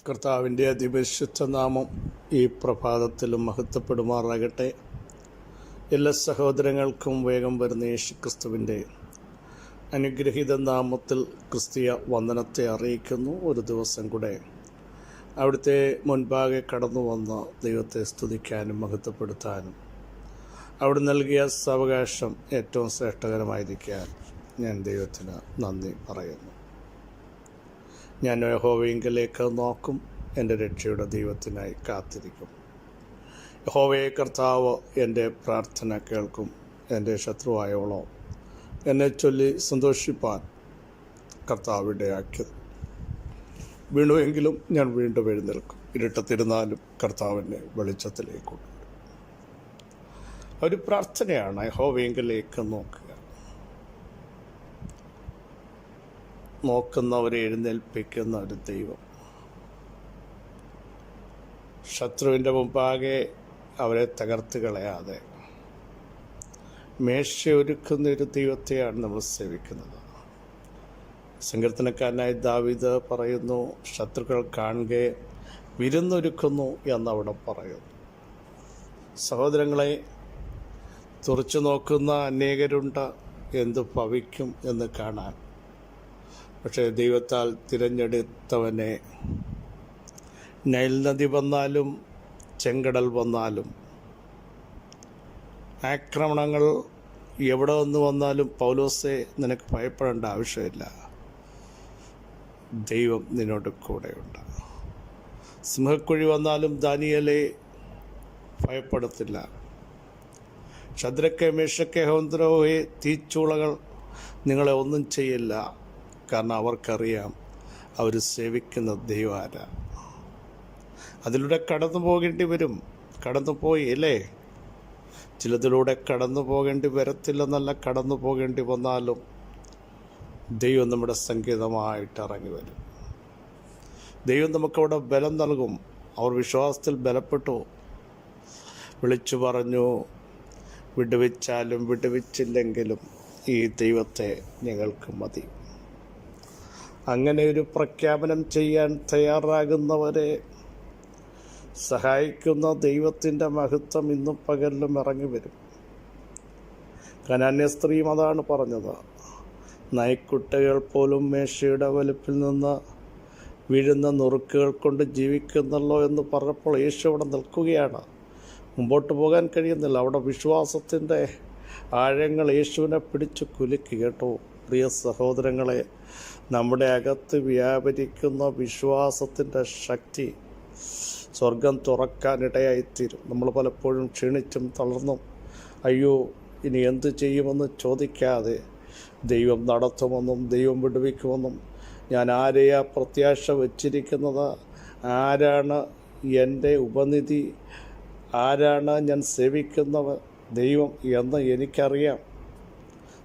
കർത്താവിൻ്റെ അതിപരിശുദ്ധ നാമം ഈ പ്രഭാതത്തിലും മഹത്വപ്പെടുമാറാകട്ടെ. എല്ലാ സഹോദരങ്ങൾക്കും വേഗം വരുന്ന യേശുക്രിസ്തുവിൻ്റെ അനുഗ്രഹീത നാമത്തിൽ ക്രിസ്തീയ വന്ദനത്തെ അറിയിക്കുന്നു. ഒരു ദിവസം കൂടെ അവിടുത്തെ മുൻപാകെ കടന്നു വന്ന ദൈവത്തെ സ്തുതിക്കാനും മഹത്വപ്പെടുത്താനും അവിടെ നൽകിയ സാവകാശം ഏറ്റവും ശ്രേഷ്ഠകരമായിരിക്കാൻ ഞാൻ ദൈവത്തിന് നന്ദി പറയുന്നു. ഞാൻ യഹോവയിങ്കലേക്ക് നോക്കും, എൻ്റെ രക്ഷയുടെ ദൈവത്തിനായി കാത്തിരിക്കും. യഹോവയെ കർത്താവ് എൻ്റെ പ്രാർത്ഥന കേൾക്കും. എൻ്റെ ശത്രുവായോളോ എന്നെ ചൊല്ലി സന്തോഷിപ്പാൻ കർത്താവ് ഇടയാക്കിയത്. വീണുവെങ്കിലും ഞാൻ വീണ്ടും എഴുന്നേൽക്കും. ഇരുട്ടത്തിരുന്നാലും കർത്താവിനെ വെളിച്ചത്തിലേക്ക് കൊണ്ടുവരും. ഒരു പ്രാർത്ഥനയാണ് യഹോവയിങ്കലേക്ക് നോക്കുക. നോക്കുന്നവരെ എഴുന്നേൽപ്പിക്കുന്ന ഒരു ദൈവം. ശത്രുവിൻ്റെ മുമ്പാകെ അവരെ തകർത്ത് കളയാതെ മേശയൊരുക്കുന്ന ഒരു ദൈവത്തെയാണ് നമ്മൾ സേവിക്കുന്നത്. സങ്കീർത്തനക്കാരനായ ദാവീദ് പറയുന്നു, ശത്രുക്കൾ കാണുക വിരുന്നൊരുക്കുന്നു എന്നവിടെ പറയുന്നു. സഹോദരങ്ങളെ, തുറച്ചു നോക്കുന്ന അനേകരുണ്ട്, എന്തു ഭവിക്കും എന്ന് കാണാൻ. പക്ഷേ ദൈവത്താൽ തിരഞ്ഞെടുത്തവനെ നൈൽ നദി വന്നാലും ചെങ്കടൽ വന്നാലും ആക്രമണങ്ങൾ എവിടെ നിന്ന് വന്നാലും പൗലോസെ നിനക്ക് ഭയപ്പെടേണ്ട ആവശ്യമില്ല, ദൈവം നിന്നോട് കൂടെയുണ്ട്. സിംഹക്കുഴി വന്നാലും ദാനിയേലെ ഭയപ്പെടത്തില്ല. ശദ്രക്കെ മേശക്കെ ഹോന്ദ്രോഹെ തീച്ചൂളകൾ നിങ്ങളെ ഒന്നും ചെയ്യില്ല. കാരണം അവർക്കറിയാം അവർ സേവിക്കുന്ന ദൈവം ആരാ. അതിലൂടെ കടന്നു പോകേണ്ടി വരും. കടന്നു പോയി അല്ലേ? ചിലതിലൂടെ കടന്നു പോകേണ്ടി വരത്തില്ലെന്നല്ല, കടന്നു പോകേണ്ടി വന്നാലും ദൈവം നമ്മുടെ സംഗീതമായിട്ട് ഇറങ്ങി വരും. ദൈവം നമുക്കവിടെ ബലം നൽകും. അവർ വിശ്വാസത്തിൽ ബലപ്പെട്ടു. വിളിച്ചു പറഞ്ഞു, വിടുവിച്ചാലും വിടുവിച്ചില്ലെങ്കിലും ഈ ദൈവത്തെ ഞങ്ങൾക്ക് മതി. അങ്ങനെ ഒരു പ്രഖ്യാപനം ചെയ്യാൻ തയ്യാറാകുന്നവരെ സഹായിക്കുന്ന ദൈവത്തിൻ്റെ മഹത്വം ഇന്നും പകലിലും ഇറങ്ങി വരും. കനാന്യ സ്ത്രീയും അതാണ് പറഞ്ഞത്. നായ്ക്കുട്ടികൾ പോലും മേശയുടെ വലുപ്പിൽ നിന്ന് വീഴുന്ന നുറുക്കുകൾ കൊണ്ട് ജീവിക്കുന്നല്ലോ എന്ന് പറഞ്ഞപ്പോൾ യേശു അവിടെ നിൽക്കുകയാണ്. മുമ്പോട്ട് പോകാൻ കഴിയുന്നില്ല. അവിടെ വിശ്വാസത്തിൻ്റെ ആഴങ്ങൾ യേശുവിനെ പിടിച്ചു കുലുക്കി. കേട്ടോ പ്രിയ സഹോദരങ്ങളെ, നമ്മുടെ അകത്ത് വ്യാപരിക്കുന്ന വിശ്വാസത്തിൻ്റെ ശക്തി സ്വർഗം തുറക്കാനിടയായിത്തീരും. നമ്മൾ പലപ്പോഴും ക്ഷീണിച്ചും തളർന്നും അയ്യോ ഇനി എന്തു ചെയ്യുമെന്ന് ചോദിക്കാതെ ദൈവം നടത്തുമെന്നും ദൈവം വിടുവിക്കുമെന്നും, ഞാൻ ആരെയാ പ്രത്യാശ വച്ചിരിക്കുന്നത്, ആരാണ് എൻ്റെ ഉപനിധി, ആരാണ് ഞാൻ സേവിക്കുന്നവർ, ദൈവം എന്ന് എനിക്കറിയാം.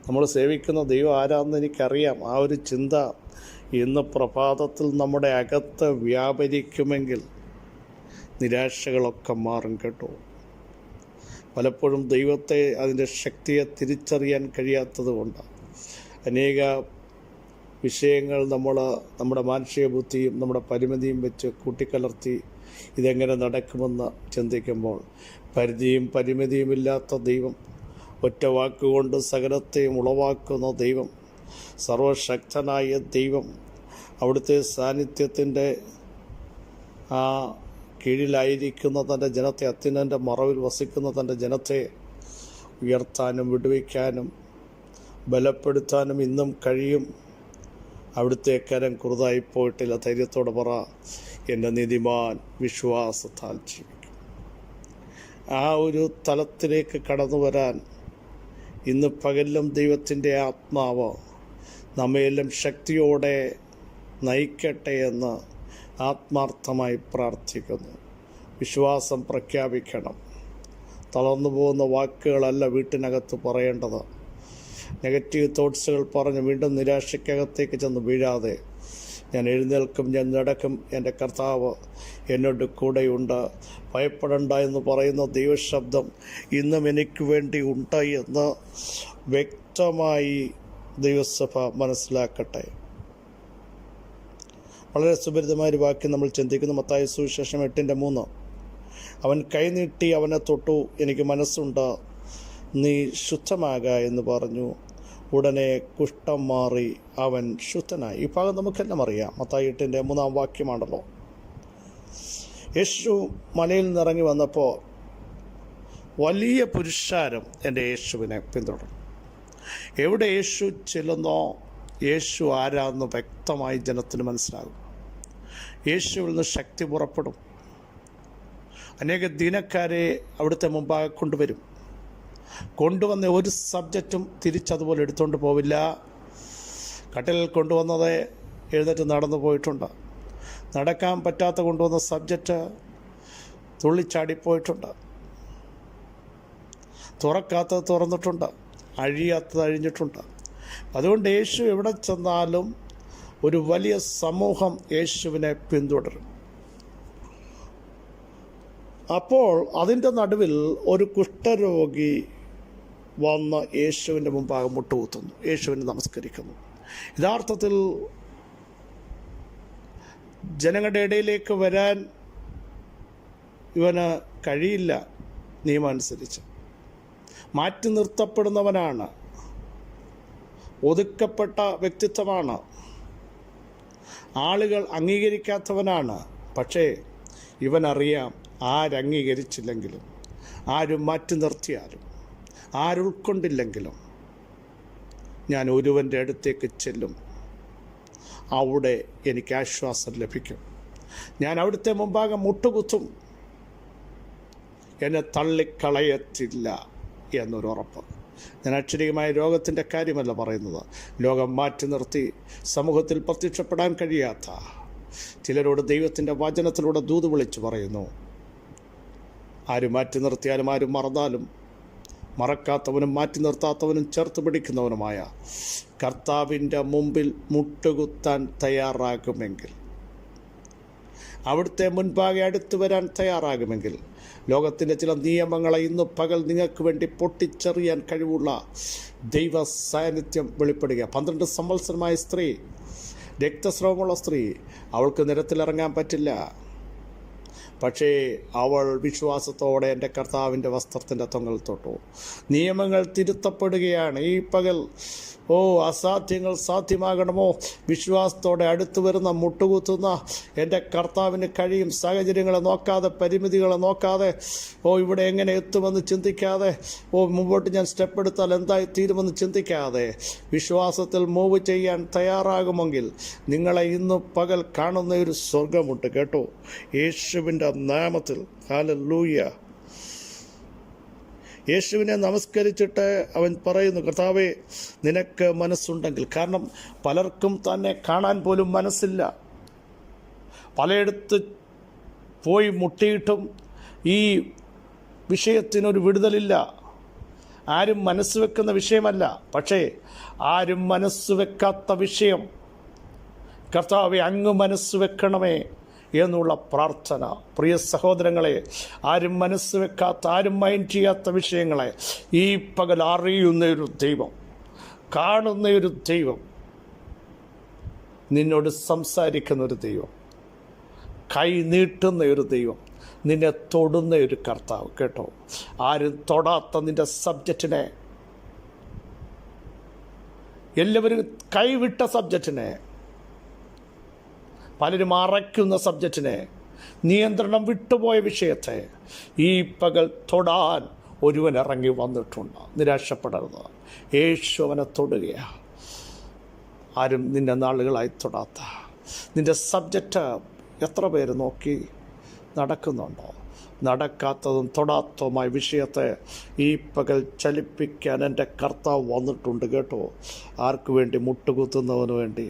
നമ്മൾ സേവിക്കുന്ന ദൈവം ആരാണെന്ന് എനിക്കറിയാം. ആ ഒരു ചിന്ത ഇന്ന് പ്രഭാതത്തിൽ നമ്മുടെ അകത്ത് വ്യാപരിക്കുമെങ്കിൽ നിരാശകളൊക്കെ മാറും. കേട്ടോ, പലപ്പോഴും ദൈവത്തെ, അതിൻ്റെ ശക്തിയെ തിരിച്ചറിയാൻ കഴിയാത്തത് കൊണ്ട് അനേക വിഷയങ്ങൾ നമ്മുടെ മാനുഷിക ബുദ്ധിയും നമ്മുടെ പരിമിതിയും വെച്ച് കൂട്ടിക്കലർത്തി ഇതെങ്ങനെ നടക്കുമെന്ന് ചിന്തിക്കുമ്പോൾ, പരിധിയും പരിമിതിയുമില്ലാത്ത ദൈവം, ഒറ്റ വാക്കുകൊണ്ട് സകലത്തെയും ഉളവാക്കുന്ന ദൈവം, സർവശക്തനായ ദൈവം, അവിടുത്തെ സാന്നിധ്യത്തിൻ്റെ ആ കീഴിലായിരിക്കുന്ന തൻ്റെ ജനത്തെ, അത്യുന്നതൻ്റെ മറവിൽ വസിക്കുന്ന തൻ്റെ ജനത്തെ ഉയർത്താനും വിടുവിക്കാനും ബലപ്പെടുത്താനും ഇന്നും കഴിയും. അവിടുത്തെ കരം കുറുതായി പോയിട്ടില്ല. ധൈര്യത്തോടെ പറ, എൻ്റെ നീതിമാൻ വിശ്വാസത്താൽ ജീവിക്കും. ആ ഒരു തലത്തിലേക്ക് കടന്നു വരാൻ ഇന്ന് പകലിലും ദൈവത്തിൻ്റെ ആത്മാവ് നമ്മയെല്ലാം ശക്തിയോടെ നയിക്കട്ടെ എന്ന് ആത്മാർത്ഥമായി പ്രാർത്ഥിക്കുന്നു. വിശ്വാസം പ്രഖ്യാപിക്കണം. തളർന്നു പോകുന്ന വാക്കുകളല്ല വീട്ടിനകത്ത് പറയേണ്ടത്. നെഗറ്റീവ് തോട്ട്സുകൾ പറഞ്ഞ് വീണ്ടും നിരാശയ്ക്കകത്തേക്ക് ചെന്ന് വീഴാതെ, ഞാൻ എഴുന്നേൽക്കും, ഞാൻ നടക്കും, എൻ്റെ കർത്താവ് എന്നോട് കൂടെയുണ്ട്, ഭയപ്പെടണ്ട എന്ന് പറയുന്ന ദൈവശബ്ദം ഇന്നും എനിക്ക് വേണ്ടി ഉണ്ട് എന്ന് വ്യക്തമായി ദൈവസഭ മനസ്സിലാക്കട്ടെ. വളരെ സുപരിതമായൊരു വാക്യം നമ്മൾ ചിന്തിക്കുന്നു. മത്തായി സുവിശേഷം 8:3. അവൻ കൈനീട്ടി അവനെ തൊട്ടു, എനിക്ക് മനസ്സുണ്ട്, നീ ശുദ്ധമാക എന്ന് പറഞ്ഞു. ഉടനെ കുഷ്ഠം മാറി അവൻ ശുദ്ധനായി. ഈ ഭാഗം നമുക്കെല്ലാം അറിയാം. മത്തായി 8:3 വാക്യമാണല്ലോ. യേശു മലയിൽ നിന്നിറങ്ങി വന്നപ്പോൾ വലിയ പുരുഷാരം എൻ്റെ യേശുവിനെ പിന്തുടർന്നു. എവിടെ യേശു ചെല്ലുന്നോ യേശു ആരാന്ന് വ്യക്തമായി ജനത്തിന് മനസ്സിലാകും. യേശുവിൽ നിന്ന് ശക്തി പുറപ്പെടും. അനേക ദീനക്കാരെ അവിടുത്തെ മുമ്പാകെ കൊണ്ടുവരും. കൊണ്ടുവന്ന ഒരു സബ്ജക്റ്റും തിരിച്ചതുപോലെ എടുത്തുകൊണ്ട് പോവില്ല. കട്ടിലിൽ കൊണ്ടുവന്നത് എഴുന്നേറ്റ് നടന്നു പോയിട്ടുണ്ട്. നടക്കാൻ പറ്റാത്ത കൊണ്ടുവന്ന സബ്ജക്റ്റ് തുള്ളിച്ചാടിപ്പോയിട്ടുണ്ട്. തുറക്കാത്തത് തുറന്നിട്ടുണ്ട്, അഴിയാത്തത് അഴിഞ്ഞിട്ടുണ്ട്. അതുകൊണ്ട് യേശു എവിടെ ചെന്നാലും ഒരു വലിയ സമൂഹം യേശുവിനെ പിന്തുടരും. അപ്പോൾ അതിൻ്റെ നടുവിൽ ഒരു കുഷ്ഠരോഗി വന്ന് യേശുവിൻ്റെ മുമ്പാകെ മുട്ടുകുത്തുന്നു, യേശുവിനെ നമസ്കരിക്കുന്നു. യഥാർത്ഥത്തിൽ ജനങ്ങളുടെ ഇടയിലേക്ക് വരാൻ ഇവന് കഴിയില്ല. നിയമം അനുസരിച്ച് മാറ്റി നിർത്തപ്പെടുന്നവനാണ്, ഒതുക്കപ്പെട്ട വ്യക്തിത്വമാണ്, ആളുകൾ അംഗീകരിക്കാത്തവനാണ്. പക്ഷേ ഇവനറിയാം, ആരംഗീകരിച്ചില്ലെങ്കിലും, ആരും മാറ്റി നിർത്തിയാലും, ആരുൾക്കൊണ്ടില്ലെങ്കിലും ഞാൻ ഒരുവൻ്റെ അടുത്തേക്ക് ചെല്ലും, അവിടെ എനിക്ക് ആശ്വാസം ലഭിക്കും. ഞാൻ അവിടുത്തെ മുമ്പാകെ മുട്ടുകുത്തും, എന്നെ തള്ളിക്കളയത്തില്ല എന്നൊരുറപ്പ്. ഞാൻ അക്ഷരീയമായ രോഗത്തിൻ്റെ കാര്യമല്ല പറയുന്നത്. ലോകം മാറ്റി നിർത്തി സമൂഹത്തിൽ പ്രത്യക്ഷപ്പെടാൻ കഴിയാത്ത ചിലരോട് ദൈവത്തിൻ്റെ വചനത്തിലൂടെ ദൂത് വിളിച്ചു പറയുന്നു. ആരും മാറ്റി നിർത്തിയാലും ആരും മറന്നാലും മറക്കാത്തവനും മാറ്റി നിർത്താത്തവനും ചേർത്ത് പിടിക്കുന്നവനുമായ കർത്താവിൻ്റെ മുമ്പിൽ മുട്ടുകുത്താൻ തയ്യാറാകുമെങ്കിൽ, അവിടുത്തെ മുൻപാകെ അടുത്തു വരാൻ തയ്യാറാകുമെങ്കിൽ, ലോകത്തിൻ്റെ ചില നിയമങ്ങളെ ഇന്ന് പകൽ നിങ്ങൾക്ക് വേണ്ടി പൊട്ടിച്ചെറിയാൻ കഴിവുള്ള ദൈവ സാന്നിധ്യം വെളിപ്പെടുക. 12 സംവത്സരമായ സ്ത്രീ, രക്തസ്രവമുള്ള സ്ത്രീ, അവൾക്ക് നിരത്തിലിറങ്ങാൻ പറ്റില്ല. പക്ഷേ അവൾ വിശ്വാസത്തോടെ എൻ്റെ കർത്താവിൻ്റെ വസ്ത്രത്തിൻ്റെ തൊങ്ങൽ തൊട്ടു. നിയമങ്ങൾ തിരുത്തപ്പെടുകയാണ് ഈ പകൽ. അസാധ്യങ്ങൾ സാധ്യമാകണമോ? വിശ്വാസത്തോടെ അടുത്തു വരുന്ന, മുട്ടുകുത്തുന്ന എൻ്റെ കർത്താവിന് കഴിയും. സാഹചര്യങ്ങളെ നോക്കാതെ, പരിമിതികളെ നോക്കാതെ, ഇവിടെ എങ്ങനെ എത്തുമെന്ന് ചിന്തിക്കാതെ, മുമ്പോട്ട് ഞാൻ സ്റ്റെപ്പ് എടുത്താൽ എന്തായി തീരുമെന്ന് ചിന്തിക്കാതെ വിശ്വാസത്തിൽ മൂവ് ചെയ്യാൻ തയ്യാറാകുമെങ്കിൽ നിങ്ങളെ ഇന്ന് പകൽ കാണുന്ന ഒരു സ്വർഗമുണ്ട് കേട്ടോ, യേശുവിൻ്റെ നാമത്തിൽ. ഹല്ലേലൂയ. യേശുവിനെ നമസ്കരിച്ചിട്ട് അവൻ പറയുന്നു, കർത്താവേ, നിനക്ക് മനസ്സുണ്ടെങ്കിൽ. കാരണം പലർക്കും തന്നെ കാണാൻ പോലും മനസ്സില്ല. പലയിടത്ത് പോയി മുട്ടിയിട്ടും ഈ വിഷയത്തിനൊരു വിടുതലില്ല. ആരും മനസ്സ് വെക്കുന്ന വിഷയമല്ല, പക്ഷേ ആരും മനസ്സ് വെക്കാത്ത വിഷയം, കർത്താവേ അങ്ങ് മനസ്സ് വെക്കണമേ എന്നുള്ള പ്രാർത്ഥന. പ്രിയ സഹോദരങ്ങളെ, ആരും മനസ്സ് വെക്കാത്ത, ആരും മൈൻഡ് ചെയ്യാത്ത വിഷയങ്ങളെ ഈ പകൽ അറിയുന്നൊരു ദൈവം, കാണുന്നൊരു ദൈവം, നിന്നോട് സംസാരിക്കുന്നൊരു ദൈവം, കൈ നീട്ടുന്ന ഒരു ദൈവം, നിന്നെ തൊടുന്ന ഒരു കർത്താവ് കേട്ടോ. ആരും തൊടാത്ത നിൻ്റെ സബ്ജക്റ്റിനെ, എല്ലാവരും കൈവിട്ട സബ്ജക്റ്റിനെ, പലരും അറയ്ക്കുന്ന സബ്ജക്റ്റിനെ, നിയന്ത്രണം വിട്ടുപോയ വിഷയത്തെ ഈ പകൽ തൊടാൻ ഒരുവൻ ഇറങ്ങി വന്നിട്ടുണ്ട്. നിരാശപ്പെടരുത്. യേശു അവനെ തൊടുകയാണ്. ആരും നിന്നെ നാളുകളായി തൊടാത്ത നിൻ്റെ സബ്ജക്റ്റ് എത്ര പേര് നോക്കി നടക്കുന്നുണ്ടോ? നടക്കാത്തതും തൊടാത്തതുമായ വിഷയത്തെ ഈ പകൽ ചലിപ്പിക്കാൻ എൻ്റെ കർത്താവ് വന്നിട്ടുണ്ട് കേട്ടോ. ആർക്കു വേണ്ടി? മുട്ടുകുത്തുന്നവന് വേണ്ടി,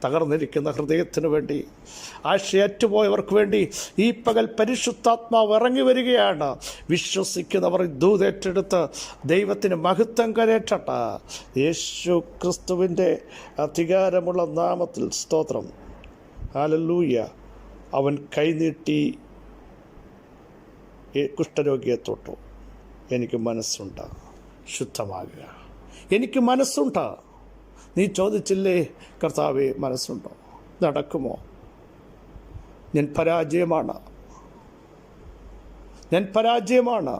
തകർന്നിരിക്കുന്ന ഹൃദയത്തിന് വേണ്ടി, ആശയറ്റുപോയവർക്ക് വേണ്ടി ഈ പകൽ പരിശുദ്ധാത്മാവ് ഇറങ്ങി വരികയാണ്. വിശ്വസിക്കുന്നവർ ദൂതേറ്റെടുത്ത് ദൈവത്തിന് മഹത്വം കരേറ്റട്ടെ. യേശു ക്രിസ്തുവിൻ്റെ അധികാരമുള്ള നാമത്തിൽ സ്തോത്രം. ഹല്ലേലൂയ. അവൻ കൈനീട്ടി കുഷ്ഠരോഗിയെ തൊട്ടു. എനിക്ക് മനസ്സുണ്ട്, ശുദ്ധമാകുക. എനിക്ക് മനസ്സുണ്ട്. നീ ചോദിച്ചില്ലേ, കർത്താവേ മനസ്സുണ്ടോ? നടക്കുമോ? ഞാൻ പരാജയമാണ്.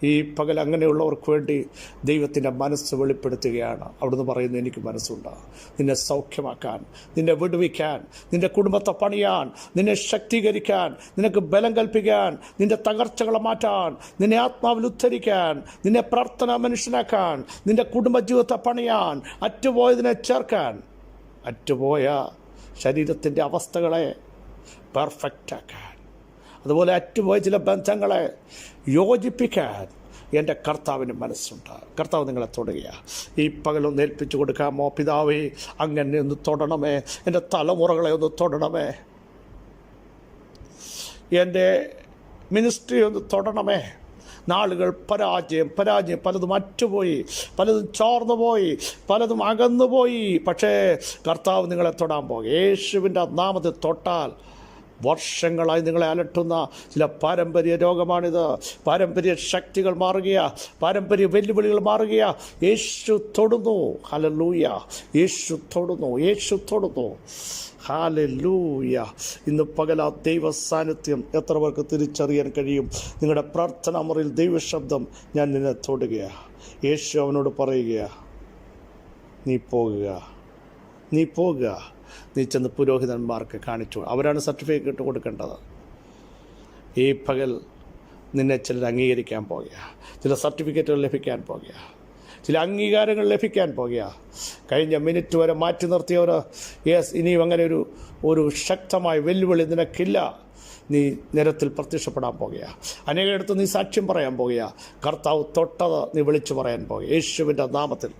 ഈ പകൽ അങ്ങനെയുള്ളവർക്ക് വേണ്ടി ദൈവത്തിൻ്റെ മനസ്സ് വെളിപ്പെടുത്തുകയാണ്. അവിടുന്ന് പറയുന്നു, എനിക്ക് മനസ്സുണ്ട് നിന്നെ സൗഖ്യമാക്കാൻ, നിന്നെ വിടുവിക്കാൻ, നിൻ്റെ കുടുംബത്തെ പണിയാൻ, നിന്നെ ശക്തീകരിക്കാൻ, നിനക്ക് ബലം കൽപ്പിക്കാൻ, നിൻ്റെ തകർച്ചകളെ മാറ്റാൻ, നിന്നെ ആത്മാവിൽ ഉദ്ധരിക്കാൻ, നിന്നെ പ്രാർത്ഥനാ മനുഷ്യനാക്കാൻ, നിൻ്റെ കുടുംബജീവിതത്തെ പണിയാൻ, അറ്റുപോയതിനെ ചേർക്കാൻ, അറ്റുപോയ ശരീരത്തിൻ്റെ അവസ്ഥകളെ പെർഫെക്റ്റാക്കാൻ, അതുപോലെ അറ്റുപോയ ചില ബന്ധങ്ങളെ യോജിപ്പിക്കാൻ എൻ്റെ കർത്താവിന് മനസ്സുണ്ട്. കർത്താവ് നിങ്ങളെ തൊടുകയാണ്. ഈ പകലൊന്ന് ഏൽപ്പിച്ചു കൊടുക്കാമോ? പിതാവേ, അങ്ങനെ ഒന്ന് തൊടണമേ, എൻ്റെ തലമുറകളെ ഒന്ന് തൊടണമേ, എൻ്റെ മിനിസ്ട്രി ഒന്ന് തൊടണമേ. നാളുകൾ പരാജയം, പലതും അറ്റുപോയി, പലതും ചോർന്നുപോയി, പലതും അകന്നുപോയി. പക്ഷേ കർത്താവ് നിങ്ങളെ തൊടാൻ പോകും. യേശുവിൻ്റെ നാമത്തിൽ തൊട്ടാൽ വർഷങ്ങളായി നിങ്ങളെ അലട്ടുന്ന ചില പാരമ്പര്യ രോഗമാണിത്. പാരമ്പര്യ ശക്തികൾ മാറുകയാ, പാരമ്പര്യ വെല്ലുവിളികൾ മാറുകയാ. യേശു തൊടുന്നു. ഹല്ലേലൂയ. യേശു തൊടുന്നു. ഹല്ലേലൂയ. ഇന്ന് പകൽ ആ ദൈവ സാന്നിധ്യം എത്ര പേർക്ക് തിരിച്ചറിയാൻ കഴിയും? നിങ്ങളുടെ പ്രാർത്ഥനാ മുറിയിൽ ദൈവശബ്ദം, ഞാൻ നിന്നെ തൊടുകയാണ്. യേശു അവനോട് പറയുകയാണ്, നീ പോകുക, നീ ചെന്ന് പുരോഹിതന്മാർക്ക് കാണിച്ചു. അവരാണ് സർട്ടിഫിക്കറ്റ് കൊടുക്കേണ്ടത്. ഈ പകൽ നിന്നെ ചിലർ അംഗീകരിക്കാൻ പോകുക, ചില സർട്ടിഫിക്കറ്റുകൾ ലഭിക്കാൻ പോകുക, ചില അംഗീകാരങ്ങൾ ലഭിക്കാൻ പോകുക. കഴിഞ്ഞ മിനിറ്റ് വരെ മാറ്റി നിർത്തിയവർ, ഇനിയും അങ്ങനെ ഒരു ശക്തമായ വെല്ലുവിളി നിനക്കില്ല. നീ നിരത്തിൽ പ്രത്യക്ഷപ്പെടാൻ പോകുക. അനേകയിടത്ത് നീ സാക്ഷ്യം പറയാൻ പോകുക. കർത്താവ് തൊട്ടത് നീ വിളിച്ചു പറയാൻ പോകുക യേശുവിൻ്റെ നാമത്തിൽ.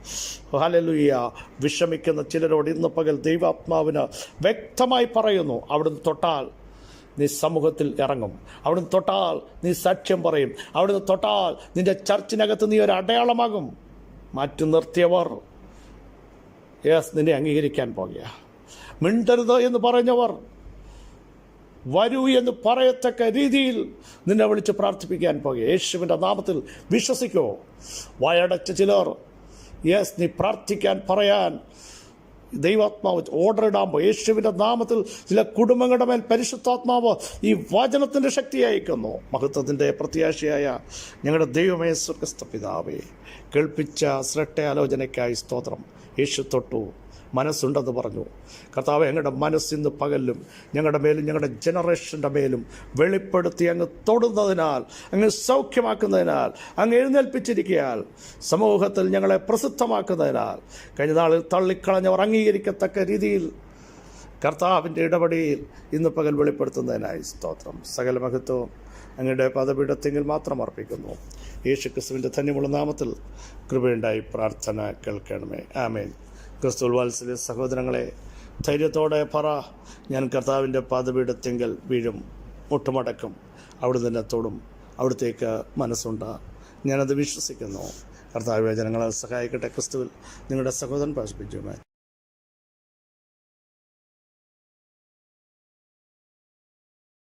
ഹല്ലേലൂയ. വിഷമിക്കുന്ന ചിലരോട് ഇന്ന് പകൽ ദൈവാത്മാവിന് വ്യക്തമായി പറയുന്നു, അവിടുന്ന് തൊട്ടാൽ നീ സമൂഹത്തിൽ ഇറങ്ങും, അവിടുന്ന് തൊട്ടാൽ നീ സാക്ഷ്യം പറയും, അവിടുന്ന് തൊട്ടാൽ നിൻ്റെ ചർച്ചിനകത്ത് നീ ഒരു അടയാളമാകും. മാറ്റി നിർത്തിയവർ നിന്നെ അംഗീകരിക്കാൻ പോകുക. മിണ്ടരുത് എന്ന് പറഞ്ഞവർ വരൂ എന്ന് പറയത്തക്ക രീതിയിൽ നിന്നെ വിളിച്ച് പ്രാർത്ഥിപ്പിക്കാൻ പോകുക യേശുവിൻ്റെ നാമത്തിൽ. വിശ്വസിക്കോ? വായടച്ച ചിലർ നീ പ്രാർത്ഥിക്കാൻ പറയാൻ ദൈവാത്മാവ് ഓർഡർ ഇടാമ്പോൾ യേശുവിൻ്റെ നാമത്തിൽ ചില കുടുംബങ്ങളുടെ മേൽ പരിശുദ്ധാത്മാവ് ഈ വചനത്തിൻ്റെ ശക്തി അയക്കുന്നു. മഹത്വത്തിൻ്റെ പ്രത്യാശയായ ഞങ്ങളുടെ ദൈവമേ, സ്വർഗ്ഗസ്ഥ പിതാവേ, കേൾപ്പിച്ച ശ്രേഷ്ഠ ആലോചനയ്ക്കായി സ്തോത്രം. യേശു തൊട്ടു, മനസ്സുണ്ടെന്ന് പറഞ്ഞു. കർത്താവ്, ഞങ്ങളുടെ മനസ്സിന്ന് പകലും ഞങ്ങളുടെ മേലും ഞങ്ങളുടെ ജനറേഷൻ്റെ മേലും വെളിപ്പെടുത്തി അങ്ങ് തൊടുന്നതിനാൽ, അങ്ങ് സൗഖ്യമാക്കുന്നതിനാൽ, അങ്ങ് എഴുന്നേൽപ്പിച്ചിരിക്കയാൽ, സമൂഹത്തിൽ ഞങ്ങളെ പ്രസിദ്ധമാക്കുന്നതിനാൽ, കഴിഞ്ഞ നാളിൽ തള്ളിക്കളഞ്ഞവർ അംഗീകരിക്കത്തക്ക രീതിയിൽ കർത്താവിൻ്റെ ഇടപെടിയിൽ ഇന്ന് പകൽ വെളിപ്പെടുത്തുന്നതിനായി സ്തോത്രം. സകല മഹത്വവും അങ്ങയുടെ പദപീഠത്തെങ്കിൽ മാത്രം അർപ്പിക്കുന്നു. യേശു ക്രിസ്തുവിൻ്റെ ധന്യമുള്ള നാമത്തിൽ കൃപയുണ്ടായി പ്രാർത്ഥന കേൾക്കണമേ. ആമേൻ. ക്രിസ്തുവിൽ വാത്സല്യ സഹോദരങ്ങളെ, ധൈര്യത്തോടെ പറ, ഞാൻ കർത്താവിൻ്റെ പാദപീഠത്തെങ്കിൽ വീഴും, മുട്ടുമടക്കും, അവിടുന്ന് തന്നെ തൊടും, അവിടത്തേക്ക് മനസ്സുണ്ട്. ഞാനത് വിശ്വസിക്കുന്നു. കർത്താവ് ജനങ്ങളെ സഹായിക്കട്ടെ. ക്രിസ്തുവിൽ നിങ്ങളുടെ സഹോദരൻ പാസ്ബിജുമാൻ.